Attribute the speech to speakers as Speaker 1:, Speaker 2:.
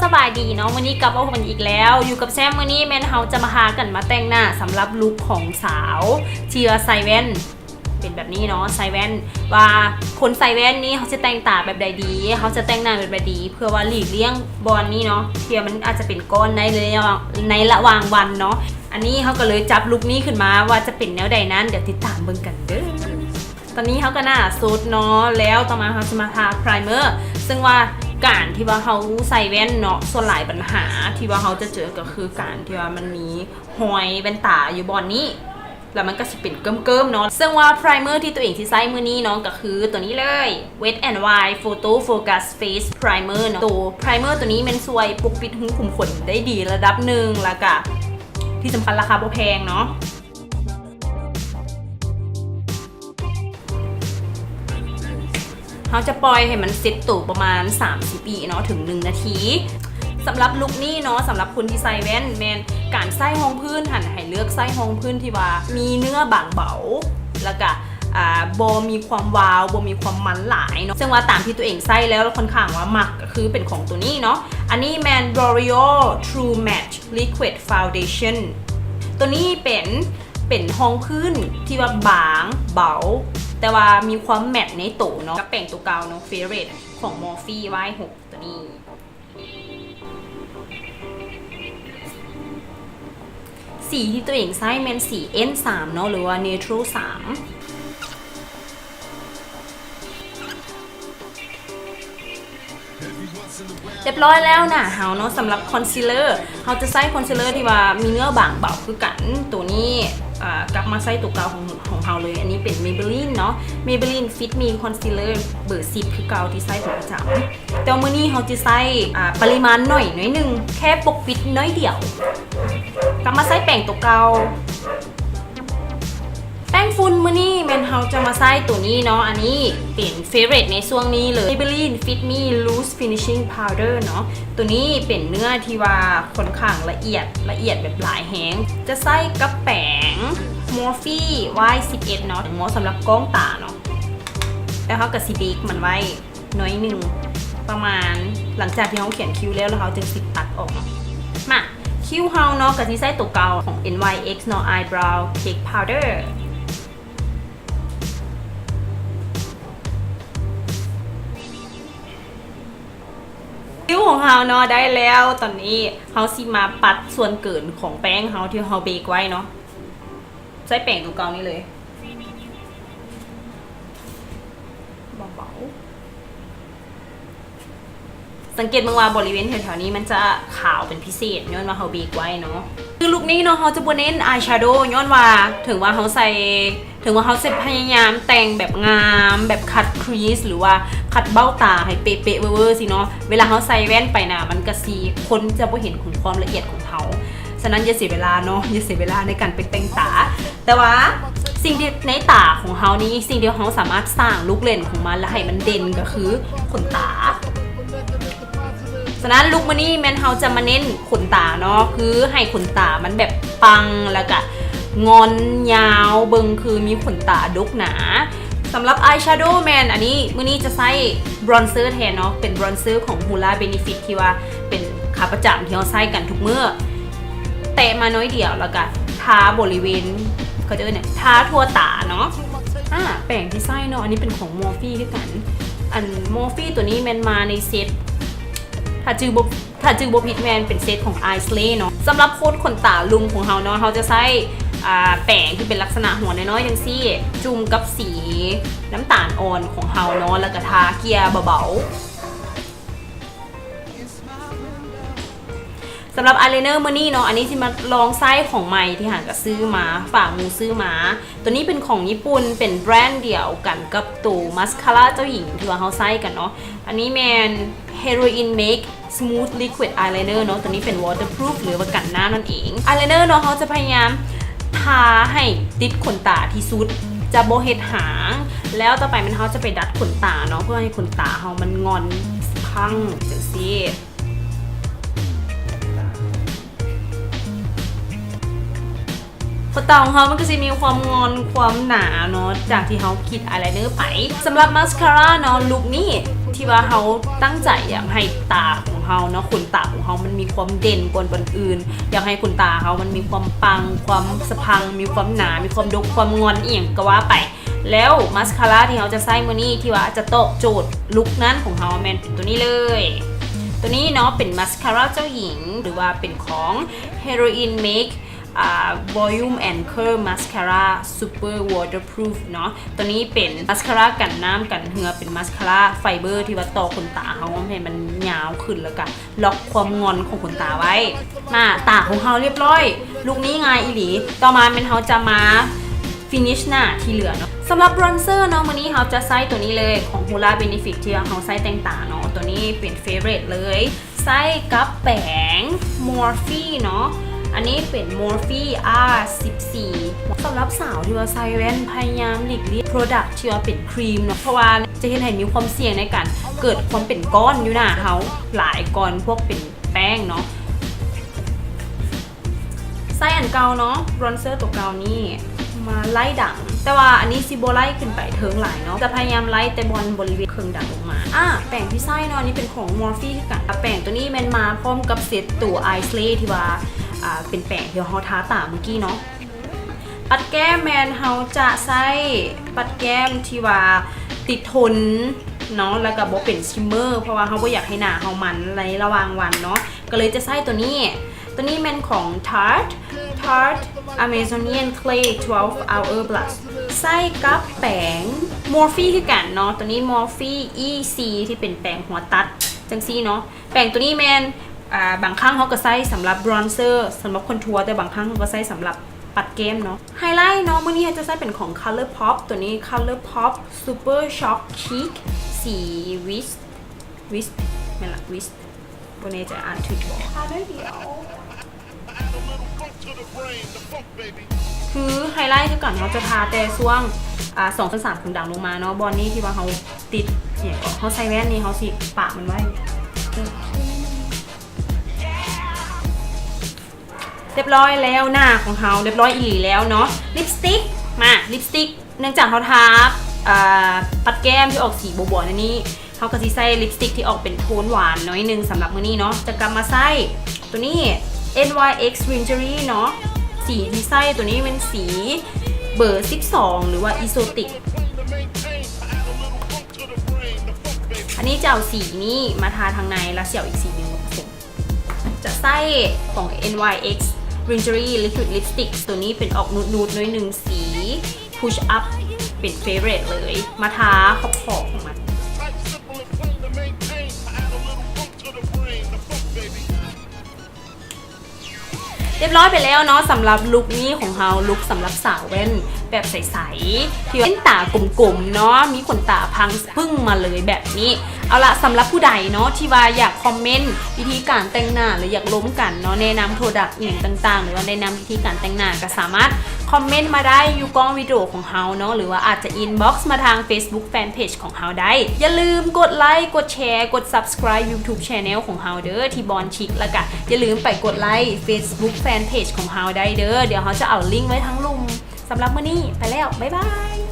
Speaker 1: สบายดีเนาะวันนี้กลับมาพบกันอีกแล้วอยู่กับแซมวันนี้แมนเฮาจะมาหากันมาแต่งหน้าสำหรับลุคของสาวเชียร์ไซแวนเป็นแบบนี้เนาะไซแวนว่าคนไซแวนนี้เขาจะแต่งตาแบบใดดีเขาจะแต่งหน้าแบบใดดีเพื่อว่าหลีกเลี่ยงบอลนี่เนาะเทียมันอาจจะเป็นก้อนในระหว่างวันเนาะอันนี้เขาก็เลยจับลุคนี้ขึ้นมาว่าจะเป็นแนวใดนั้นเดี๋ยวติดตามเบิ่งกันเด้อตอนนี้เขาก็หน้าสุดเนาะแล้วต่อมาเขาจะมาทาไพรเมอร์ซึ่งว่าการที่ว่าเขาใส่แว่นเนาะส่วนหลายปัญหาที่ว่าเขาจะเจอก็คือการที่ว่ามันมีหอยแว่นตาอยู่บอนนี้แล้วมันก็จะเป็นเกิมๆเนาะซึ่งว่าไพรเมอร์ที่ตัวเองที่ใส่มือนี้เนาะก็คือตัวนี้เลย Wet n Wild Photo Focus Face Primer เนาะตัวไพรเมอร์ตัวนี้มันช่วยปกปิดหุ้มขุมขนได้ดีระดับหนึ่งแล้วก็ที่สำคัญราคาบ่แพงเนาะเขาจะปล่อยให้มันเซ็ตตัวประมาณ30วิเนาะถึง1นาทีสำหรับลุคนี้เนาะสำหรับคนที่ใส่แว่นแมนการใส่ห้องพื้นหันให้เลือกใส่ห้องพื้นที่ว่ามีเนื้อบางเบาแล้วก็โบมีความวาวโบมีความมันหลายเนาะซึ่งว่าตามที่ตัวเองใส่แล้วค่อนข้างว่ามักก็คือเป็นของตัวนี้เนาะอันนี้แมน L'Oreal True Match Liquid Foundation ตัวนี้เป็นห้องพื้นที่ว่าบางเบาแต่ว่ามีความแมตต์ในตัวเนาะกับแป้งตัวเก่าเนาะเฟเรตของมอร์ฟี่ไว้6ตัวนี้สีที่ตัวเองใช้เป็นสี N3 เนาะหรือว่า Neutral 3เรียบร้อยแล้วนะเฮาเนาะสำหรับคอนซีลเลอร์เฮาจะใช้คอนซีลเลอร์ที่ว่ามีเนื้อบางเบาคือกันตัวนี้กลับมาใช้ตัวเก่าของเฮาเลยอันนี้เป็น Maybelline เนาะ Maybelline Fit Me Concealer เบอร์10คือเก่าที่ใช้ประจำแต่มื้อนี้เฮาจะใช้ปริมาณน้อยนึงแค่ปกปิดน้อยเดียวกลับมาใช้แป้งตัวเก่าแป้งฝุ่นมื้อนี้แมนเฮาจะมาใช้ตัวนี้เนาะอันนี้เป็นเฟเวอร์ในช่วงนี้เลย Maybelline Fit Me Loose Finishing Powder เนาะตัวนี้เป็นเนื้อที่ว่าค่อนข้างละเอียดแบบหลายแฮงจะใช้กับแป้ง Morphe Y11 เนาะเหมาะสำหรับกล้องตาเนาะแล้วเขาก็สิเบกมันไว้น้อยนึงประมาณหลังจากที่เขาเขียนคิ้วแล้วเขาจึงสิตัดออกเนาะมาคิ้วเฮาเนาะกับที่ใช้ตัวเก่าของ NYX เนาะ Eyebrow Cake Powderคิ้วของเฮาเนาะได้แล้วตอนนี้เฮาสิมาปัดส่วนเกินของแป้งเฮาที่เฮาเบกไว้เนาะใช้แป้งตัวเก่านี่เลยเบาๆสังเกตเมื่อว่าบริเวณแถวๆนี้มันจะขาวเป็นพิเศษย้อนว่าเฮาเบกไว้เนาะคือลุคนี้เนาะเฮาจะบ่เน้นอายแชโดว์ย้อนว่าถึงว่าเฮาพยายามแต่งแบบงามแบบคัดครีสหรือว่าคัดเบ้าตาให้เป๊ะๆเวอร์ๆสิเนาะเวลาเขาใส่แว่นไปนะมันกระซีคนจะบ่เห็นของความละเอียดของเขาฉะนั้นอย่าเสียเวลาเนาะอย่าเสียเวลาในการไปแต่งตาแต่ว่าสิ่งที่ในตาของเขานี้สิ่งที่เขาสามารถสร้างลุคเล่นของมันและให้มันเด่นก็คือขนตาฉะนั้นลุควันนี้แมนเฮาจะมาเน้นขนตาเนาะคือให้ขนตามันแบบปังแล้วก็งอนยาวเบิงคือมีขนตาดกหนาสำหรับอายแชโดว์แมนอันนี้มื้อนี้จะใช้บรอนเซอร์แทนเนาะเป็นบรอนเซอร์ของ Hoola Benefit ที่ว่าเป็นขาประจำที่เราใช้กันทุกมื้อแตะมาน้อยเดียวแล้วก็ทาบริเวณเขาจะเรียกเนี่ยทาทั่วตาเนาะแป้งที่ใช้เนาะอันนี้เป็นของ Morphe คือกันอัน Morphe ตัวนี้แมนมาในเซตถ้าจือโบพิทแมนเป็นเซตของ Eye Slay เนาะสำหรับโค้ดขนตาลุมของเราเนาะเราจะใช้แป้งที่เป็นลักษณะหัวน้อยๆจังซี่จุ่มกับสีน้ำตาลอ่อนของเฮาเนาะแล้วก็ทาเกลี่ยเบาๆสำหรับอายไลเนอร์มื้อนี้เนาะอันนี้ที่มาลองไส้ของใหม่ที่หางก็ซื้อมาฝากมูซื้อมาตัวนี้เป็นของญี่ปุ่นเป็นแบรนด์เดียวกันกับตัวมัสคาร่าเจ้าหญิงที่ว่าเฮาใส่กันเนาะอันนี้แมน Heroin Make Smooth Liquid Eyeliner เนาะตัวนี้เป็น waterproof หรือว่ากันน้ำนั่นเองอายไลเนอร์เนาะเขาจะพยายามทาให้ติดขนตาที่สุดจะโบเฮ็ดหางแล้วต่อไปมันเขาจะไปดัดขนตาเนาะเพื่อให้ขนตาเขามันงอนพังจังซี่ขนตาของเขามันก็จะมีความงอนความหนาเนาะจากที่เขาคิดอายไลเนอร์ไปสำหรับมาสคาร่าเนาะลุคนี้ ที่ว่าเขาตั้งใจอยากให้ตาของเขาเนาะขนตาของเขามันมีความเด่นกว่าคนอื่นอยากให้ขนตาเขามันมีความปังความสะพังมีความหนามีความดกความงอนเอียงก็ว่าไปแล้วมาสคาร่าที่เขาจะใส่มื้อนี้ที่ว่าจะตอบโจทย์ลุคนั้นของเขาแมนเป็นตัวนี้เลยตัวนี้เนาะเป็นมาสคาร่าเจ้าหญิงหรือว่าเป็นของ Heroine Make Volume and Curl Mascara Super Waterproof เนาะตัวนี้เป็นมาสคาร่ากันน้ำกันเหงื่อเป็นมาสคาร่าไฟเบอร์ที่ว่าต่อขนตาเขาให้มันยาวขึ้นแล้วก็ล็อกความงอนของขนตาไว้มาตาของเขาเรียบร้อยลุคนี้ไงอีหลีต่อมาเป็นเขาจะมาฟินิชหน้าที่เหลือเนาะสำหรับบรอนเซอร์เนาะวันนี้เขาจะใส่ตัวนี้เลยของ Hoola Benefit ที่เขาใส่แต่งตาเนาะตัวนี้เป็นเฟเวอร์เลยใส่กับแป้ง Morphe เนาะอันนี้เป็น Morphe R14 สำหรับสาวที่ว่าใส่แว่นพยายามหลีกเลี่ยง Product ที่ว่าเป็นครีมเนาะเพราะว่าจะเห็นให้มีความเสี่ยงในการเกิดความเป็นก้อนอยู่หน้าเขาหลายก้อนพวกเป็นแป้งเนาะใส่อันเก่าเนาะบรอนเซอร์ตัวเก่านี่มาไล่ดังแต่ว่าอันนี้ซิโบไล่ขึ้นไปเทิงหลายเนาะจะพยายามไล่แต่บริเวณเคิงดังลงมาแป้งที่ใส่เนาะนี่เป็นของ Morphe ที่กันแป้งตัวนี้มันมาพร้อมกับเซตตัว Eye Slay ที่ว่าเป็นแป้งที่เราทาตาเมื่อกี้เนาะปัดแก้มแมนเขาจะใส่ปัดแก้มที่ว่าติดทนเนาะแล้วก็บ่เป็นชิมเมอร์เพราะว่าเขาบ่อยากให้หน้าเขามันในระหว่างวันเนาะก็เลยจะใส่ตัวนี้แมนของ Tarte Amazonian Clay 12 Hour Blush ใส่กับแป้ง Morphe คือกันเนาะตัวนี้ Morphe EC ที่เป็นแป้งหัวตัดจังซี่เนาะแป้งตัวนี้แมนบางครั้งเขาก็ใส่สำหรับบรอนเซอร์สำหรับคอนทัวร์แต่บางครั้งเขาก็ใส่สำหรับปัดแก้มเนาะไฮไลท์เนาะมื้อนี้จะใส่เป็นของ Color Pop ตัวนี้ Color Pop Super Shock Chic สีวิสไม่ละวิสวันนี้จะอ่านถูกบอกได้เดียวคือไฮไลท์คือก่อนเขาจะทาแต่ช่วง2-3ถึงดังลงมาเนาะบอนนี่ที่ว่าเขาติดเนี่ยก่อนเขาใส่แว่นนี่เขาสิปากมันไว้เรียบร้อยแล้วหน้าของเขาเรียบร้อยอีหลีแล้วเนาะลิปสติกมาลิปสติกเนื่องจากเขาทาปัดแก้มที่ออกสีบัวๆนั่นนี่เขาก็จะใส่ลิปสติกที่ออกเป็นโทนหวานน้อยนึงสำหรับมื้อนี้เนาะจะกลับมาใส่ตัวนี้ NYX Lingerie เนาะสีที่ใส่ตัวนี้เป็นสีเบอร์12หรือว่า Exotic อันนี้จะเอาสีนี้มาทาทางในแล้วเสี่ยวอีกสีนึงผสมจะใส่ของ NYX Lingerie Liquid Lipstick ตัวนี้เป็นออกนูดๆน้อยนึงสี Push Up เป็น Favorite เลยมาทาขอบของมันเรียบร้อยไปแล้วเนาะสำหรับลุคนี้ของเราลุคสำหรับสาวแว่นแบบใสๆที่เป็นตากลมๆเนาะมีขนตาพังพึ่งมาเลยแบบนี้เอาละสำหรับผู้ใดเนาะที่ว่าอยากคอมเมนต์วิธีการแต่งหน้าหรืออยากล้มกันเนาะแนะนำโปรดักต์อย่างต่างๆหรือว่าแนะนำวิธีการแต่งหน้าก็สามารถคอมเมนต์มาได้อยู่กล้องวิดีโอของเราเนาะหรือว่าอาจจะอินบ็อกซ์มาทาง Facebook Fanpage ของเราได้อย่าลืมกดไลค์กดแชร์กด Subscribe YouTube Channel ของเราเด้อที่บอนชิคแล้วก็อย่าลืมไปกดไลค์ Facebook Fanpage ของเราได้เด้อเดี๋ยวเราจะเอาลิงก์ไว้ทั้งลุมสำหรับมื้อนี้ไปแล้วบ๊ายบาย